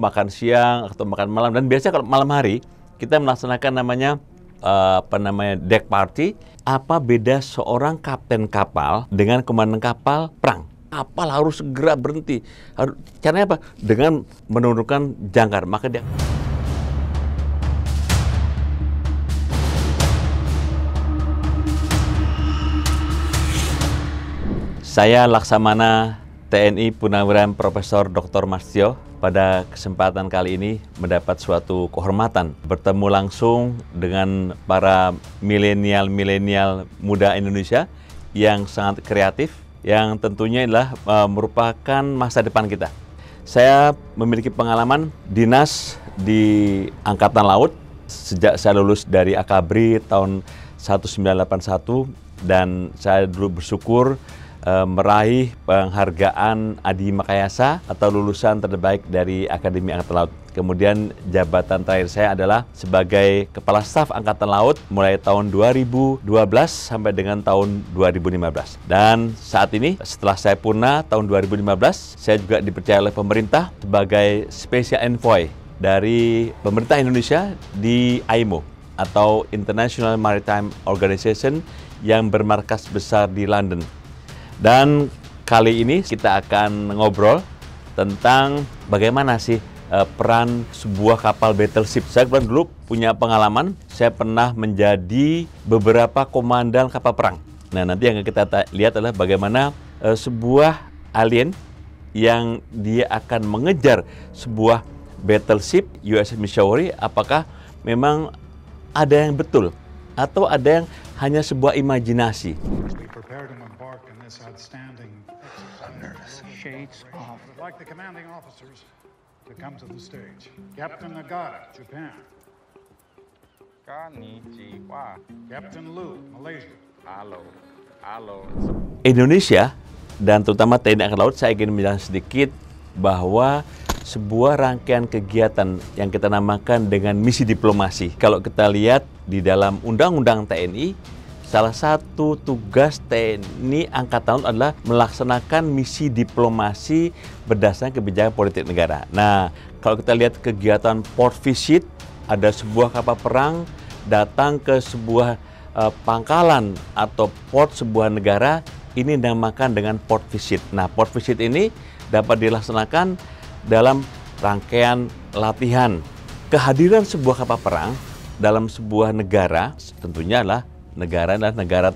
makan siang atau makan malam. Dan biasanya kalau malam hari kita melaksanakan namanya deck party. Apa beda seorang kapten kapal dengan komandan kapal perang? Kapal harus segera berhenti. Caranya apa? Dengan menurunkan jangkar. Maka dia Saya Laksamana TNI Purnawirawan Profesor Dr. Mastio pada kesempatan kali ini mendapat suatu kehormatan bertemu langsung dengan para milenial muda Indonesia yang sangat kreatif, yang tentunya adalah merupakan masa depan kita. Saya memiliki pengalaman dinas di Angkatan Laut sejak saya lulus dari Akabri tahun 1981 dan saya dulu bersyukur meraih penghargaan Adi Makayasa atau lulusan terbaik dari Akademi Angkatan Laut. Kemudian jabatan terakhir saya adalah sebagai Kepala Staf Angkatan Laut mulai tahun 2012 sampai dengan tahun 2015. Dan saat ini setelah saya purna tahun 2015, saya juga dipercaya oleh pemerintah sebagai Special Envoy dari pemerintah Indonesia di IMO atau International Maritime Organization yang bermarkas besar di London. Dan kali ini kita akan ngobrol tentang bagaimana sih peran sebuah kapal battleship. Saya dulu punya pengalaman, saya pernah menjadi beberapa komandan kapal perang. Nah, nanti yang kita lihat adalah bagaimana sebuah alien yang dia akan mengejar sebuah battleship USS Missouri, apakah memang ada yang betul atau ada yang hanya sebuah imajinasi. Outstanding exercise. Shades off. Would like the commanding officers to come to the stage. Captain Nagata, Japan. Konnichiwa. Captain Lu, Malaysia. Halo. Indonesia dan terutama TNI Angkatan Laut, saya ingin menjelaskan sedikit bahwa sebuah rangkaian kegiatan yang kita namakan dengan misi diplomasi. Kalau kita lihat di dalam Undang-Undang TNI, salah satu tugas TNI Angkatan Laut adalah melaksanakan misi diplomasi berdasarkan kebijakan politik negara. Nah, kalau kita lihat kegiatan port visit, ada sebuah kapal perang datang ke sebuah pangkalan atau port sebuah negara, ini dinamakan dengan port visit. Nah, port visit ini dapat dilaksanakan dalam rangkaian latihan. Kehadiran sebuah kapal perang dalam sebuah negara tentunya adalah negara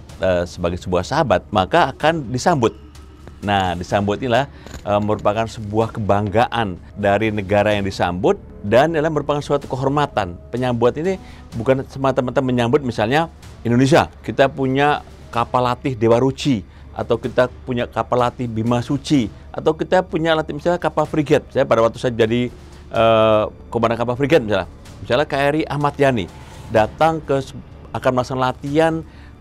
sebagai sebuah sahabat, maka akan disambut. Nah, disambut inilah merupakan sebuah kebanggaan dari negara yang disambut dan adalah merupakan suatu kehormatan. Penyambut ini bukan semata-mata menyambut misalnya Indonesia, kita punya kapal latih Dewa Ruci, atau kita punya kapal latih Bima Suci, atau kita punya latih misalnya kapal frigate. Saya pada waktu saya jadi komandan kapal frigate misalnya KRI Ahmad Yani datang akan melaksanakan latihan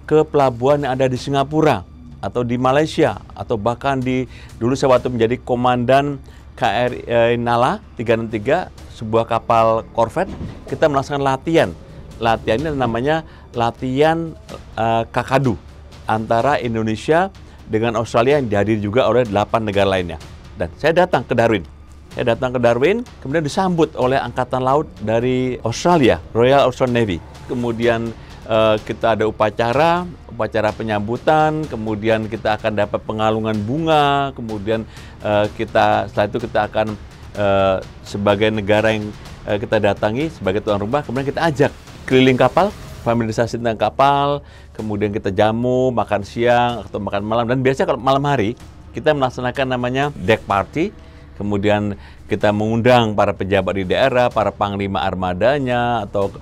ke pelabuhan yang ada di Singapura atau di Malaysia atau bahkan dulu saya waktu menjadi komandan KRI Nala 363, sebuah kapal korvet, kita melaksanakan latihan. Latihan ini namanya latihan Kakadu antara Indonesia dengan Australia yang dihadiri juga oleh 8 negara lainnya. Dan saya datang ke Darwin. Kemudian disambut oleh Angkatan Laut dari Australia, Royal Australian Navy. Kemudian kita ada upacara penyambutan, kemudian kita akan dapat pengalungan bunga, kemudian setelah itu kita akan sebagai negara yang kita datangi sebagai tuan rumah, kemudian kita ajak keliling kapal, familiarisasi tentang kapal, kemudian kita jamu, makan siang atau makan malam. Dan biasanya kalau malam hari kita melaksanakan namanya deck party. Kemudian kita mengundang para pejabat di daerah, para panglima armadanya, atau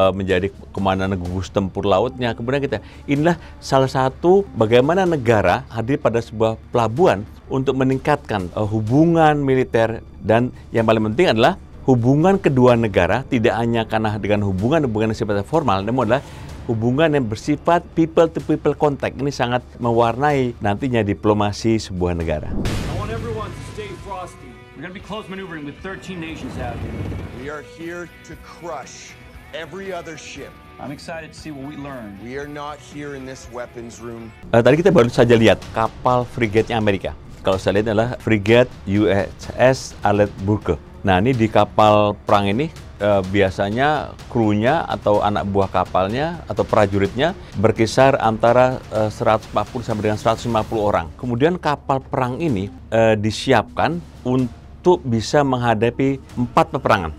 menjadi komandan gugus tempur lautnya. Kemudian inilah salah satu bagaimana negara hadir pada sebuah pelabuhan untuk meningkatkan hubungan militer. Dan yang paling penting adalah hubungan kedua negara tidak hanya karena dengan hubungan yang sifatnya formal, namun adalah hubungan yang bersifat people to people contact. Ini sangat mewarnai nantinya diplomasi sebuah negara. We're going to be close maneuvering with 13 nations out here. We are here to crush every other ship. I'm excited to see what we learn. We are not here in this weapons room. Tadi kita baru saja lihat kapal frigate-nya Amerika. Kalau saya lihat adalah frigate USS Arleigh Burke. Nah, ini di kapal perang ini biasanya krunya atau anak buah kapalnya atau prajuritnya berkisar antara 140 sampai dengan 150 orang. Kemudian kapal perang ini disiapkan untuk bisa menghadapi 4 peperangan.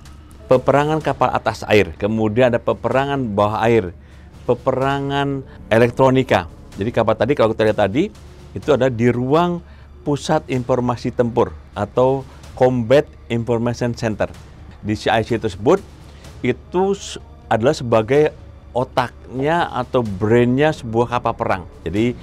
Peperangan kapal atas air, kemudian ada peperangan bawah air, peperangan elektronika. Jadi kapal tadi kalau kita lihat tadi itu ada di ruang pusat informasi tempur atau Combat Information Center. Di CIC tersebut itu adalah sebagai otaknya atau brainnya sebuah kapal perang. Jadi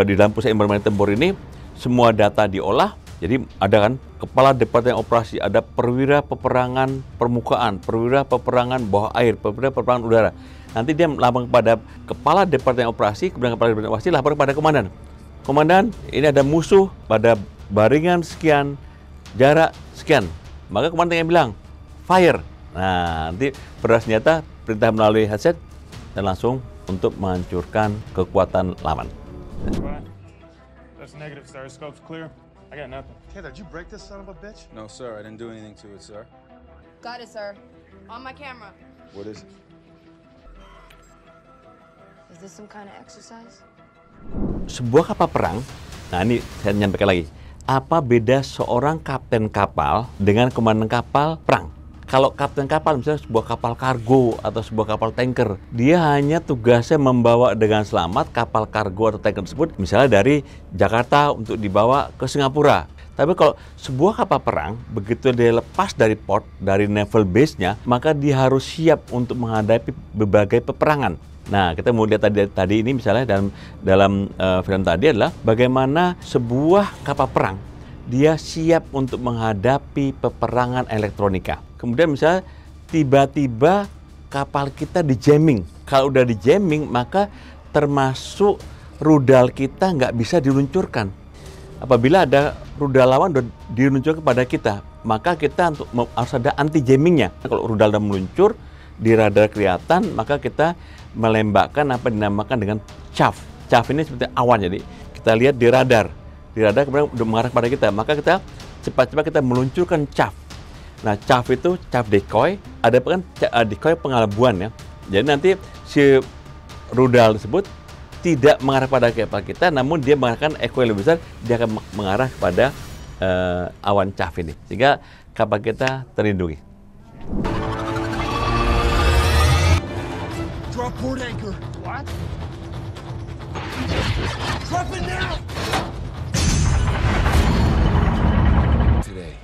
di dalam pusat informasi tempur ini semua data diolah. Jadi ada kan kepala departemen operasi, ada perwira peperangan permukaan, perwira peperangan bawah air, perwira peperangan udara. Nanti dia melapor kepada kepala departemen operasi, kemudian kepala departemen operasi lapor kepada komandan. Komandan, ini ada musuh pada baringan sekian, jarak sekian. Maka komandan yang bilang, fire. Nah, nanti bersenjata perintah melalui headset dan langsung untuk menghancurkan kekuatan lawan. That's negative, sir. Scope's clear. I got nothing. Taylor, did you break this son of a bitch? No, sir, I didn't do anything to it, sir. Got it, sir. On my camera. What is it? Is this some kind of exercise? Sebuah kapal perang, nah ini saya nyampaikan lagi, apa beda seorang kapten kapal dengan komandan kapal perang? Kalau kapten kapal misalnya sebuah kapal kargo atau sebuah kapal tanker, dia hanya tugasnya membawa dengan selamat kapal kargo atau tanker tersebut misalnya dari Jakarta untuk dibawa ke Singapura. Tapi kalau sebuah kapal perang, begitu dia lepas dari port, dari naval base-nya, maka dia harus siap untuk menghadapi berbagai peperangan. Nah, kita mau lihat tadi ini misalnya dalam film tadi adalah bagaimana sebuah kapal perang dia siap untuk menghadapi peperangan elektronika. Kemudian misalnya tiba-tiba kapal kita di jamming. Kalau udah di jamming maka termasuk rudal kita nggak bisa diluncurkan. Apabila ada rudal lawan diluncurkan kepada kita, maka kita harus ada anti jammingnya. Kalau rudal sudah meluncur di radar kelihatan, maka kita melembakkan apa dinamakan dengan chaff. Chaff ini seperti awan, jadi kita lihat di radar kemudian udah mengarah kepada kita, maka kita cepat-cepat kita meluncurkan chaff. Nah, chaff itu chaff decoy, ada kan decoy pengelabuan ya. Jadi nanti si rudal tersebut tidak mengarah pada kapal kita, namun dia mengarahkan echo yang lebih besar, dia akan mengarah kepada awan chaff ini, sehingga kapal kita terlindungi. Drop port anchor. What? Drop it now! Today.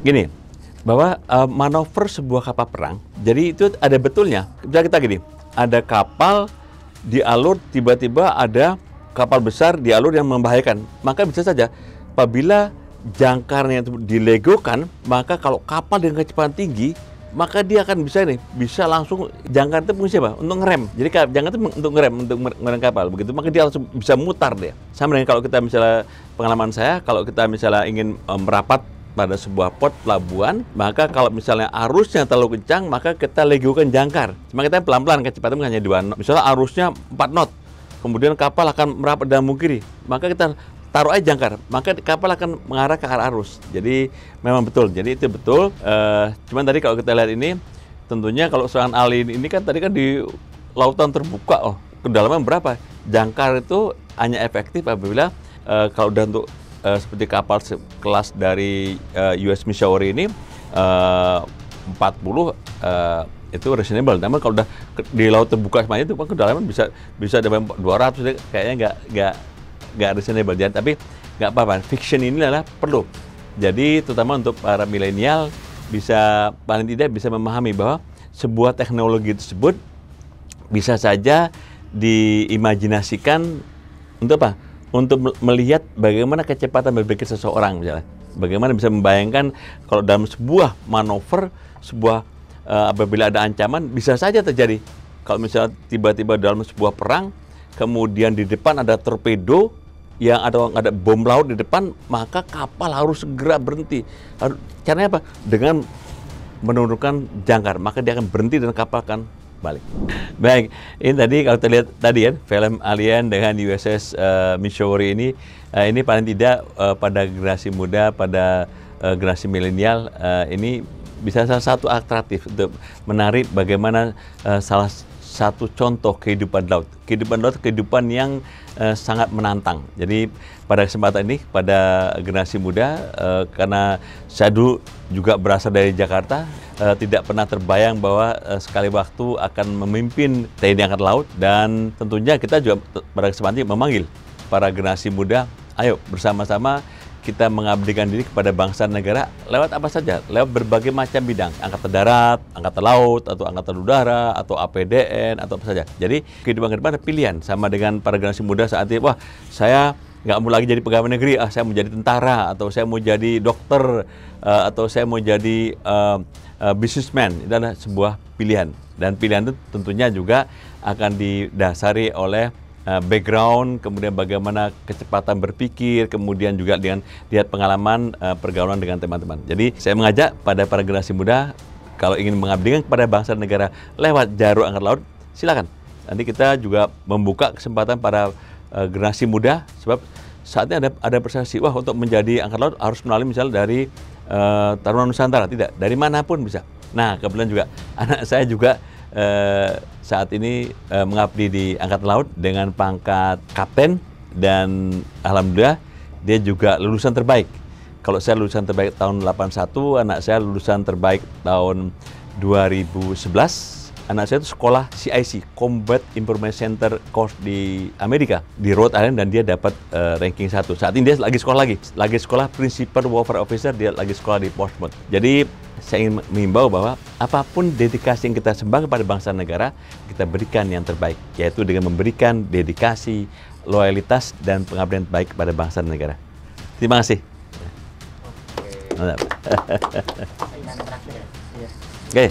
Gini, bahwa manuver sebuah kapal perang, jadi itu ada betulnya. Kita gini, ada kapal di alur, tiba-tiba ada kapal besar di alur yang membahayakan. Maka bisa saja apabila jangkarnya itu dilegokan, maka kalau kapal dengan kecepatan tinggi, maka dia akan bisa langsung jangkar itu fungsi apa? Untuk ngerem. Jadi jangkar itu untuk ngerem kapal. Begitu maka dia langsung bisa mutar dia. Sama dengan kalau kita misalnya pengalaman saya, kalau kita misalnya ingin merapat pada sebuah port pelabuhan, maka kalau misalnya arusnya terlalu kencang, maka kita legokan jangkar. Cuma kita pelan-pelan, kecepatan hanya 2 knot. Misalnya arusnya 4 knot, kemudian kapal akan merapat dan kiri, maka kita taruh aja jangkar, maka kapal akan mengarah ke arah arus. Jadi memang betul, jadi itu betul. Cuman tadi kalau kita lihat ini, tentunya kalau serangan ahli ini kan tadi kan di lautan terbuka, kedalaman berapa? Jangkar itu hanya efektif apabila kalau udah untuk seperti kapal kelas dari US Missouri ini 40 itu reasonable. Namun kalau udah di laut terbuka semuanya itu kedalaman bisa ada 200, kayaknya nggak reasonable. Tapi nggak apa-apa. Fiction ini adalah perlu. Jadi terutama untuk para milenial bisa paling tidak bisa memahami bahwa sebuah teknologi tersebut bisa saja diimajinasikan untuk apa? Untuk melihat bagaimana kecepatan berpikir seseorang misalnya. Bagaimana bisa membayangkan kalau dalam sebuah manuver, apabila ada ancaman bisa saja terjadi. Kalau misalnya tiba-tiba dalam sebuah perang, kemudian di depan ada torpedo, yang ada bom laut di depan, maka kapal harus segera berhenti. Caranya apa? Dengan menurunkan jangkar, maka dia akan berhenti dan kapal akan balik. Baik, ini tadi kalau kita lihat tadi ya, film Alien dengan USS Missouri ini paling tidak pada generasi muda, pada generasi milenial ini bisa salah satu atraktif untuk menarik bagaimana salah satu contoh kehidupan laut. Kehidupan yang sangat menantang. Jadi pada kesempatan ini, pada generasi muda, karena saya dulu juga berasal dari Jakarta, tidak pernah terbayang bahwa sekali waktu akan memimpin TNI Angkatan Laut, dan tentunya kita juga pada kesempatan ini memanggil para generasi muda, ayo bersama-sama kita mengabdikan diri kepada bangsa dan negara lewat apa saja, lewat berbagai macam bidang, angkatan darat, angkatan laut, atau angkatan udara, atau APDN, atau apa saja. Jadi kehidupan ke depan ada pilihan, sama dengan para generasi muda saat ini, wah saya nggak mau lagi jadi pegawai negeri, saya mau jadi tentara, atau saya mau jadi dokter, atau saya mau jadi businessman. Itu adalah sebuah pilihan, dan pilihan itu tentunya juga akan didasari oleh background, kemudian bagaimana kecepatan berpikir, kemudian juga dengan lihat pengalaman pergaulan dengan teman-teman. Jadi saya mengajak pada para generasi muda, kalau ingin mengabdikan kepada bangsa dan negara lewat jalur angkatan laut, silakan. Nanti kita juga membuka kesempatan para generasi muda, sebab saatnya ada persepsi, wah untuk menjadi angkatan laut harus melalui misalnya dari Taruna Nusantara, tidak, dari manapun bisa. Nah kebetulan juga anak saya juga saat ini mengabdi di Angkatan Laut dengan pangkat kapten, dan alhamdulillah dia juga lulusan terbaik. Kalau saya lulusan terbaik tahun 81, anak saya lulusan terbaik tahun 2011. Anak saya itu sekolah CIC, Combat Information Center course di Amerika, di Rhode Island, dan dia dapat ranking 1. Saat ini dia lagi sekolah Principal Warfare Officer, dia lagi sekolah di Portsmouth. Jadi saya ingin mengimbau bahwa apapun dedikasi yang kita sembahkan kepada bangsa dan negara, kita berikan yang terbaik, yaitu dengan memberikan dedikasi, loyalitas, dan pengabdian baik kepada bangsa dan negara. Terima kasih. Oke.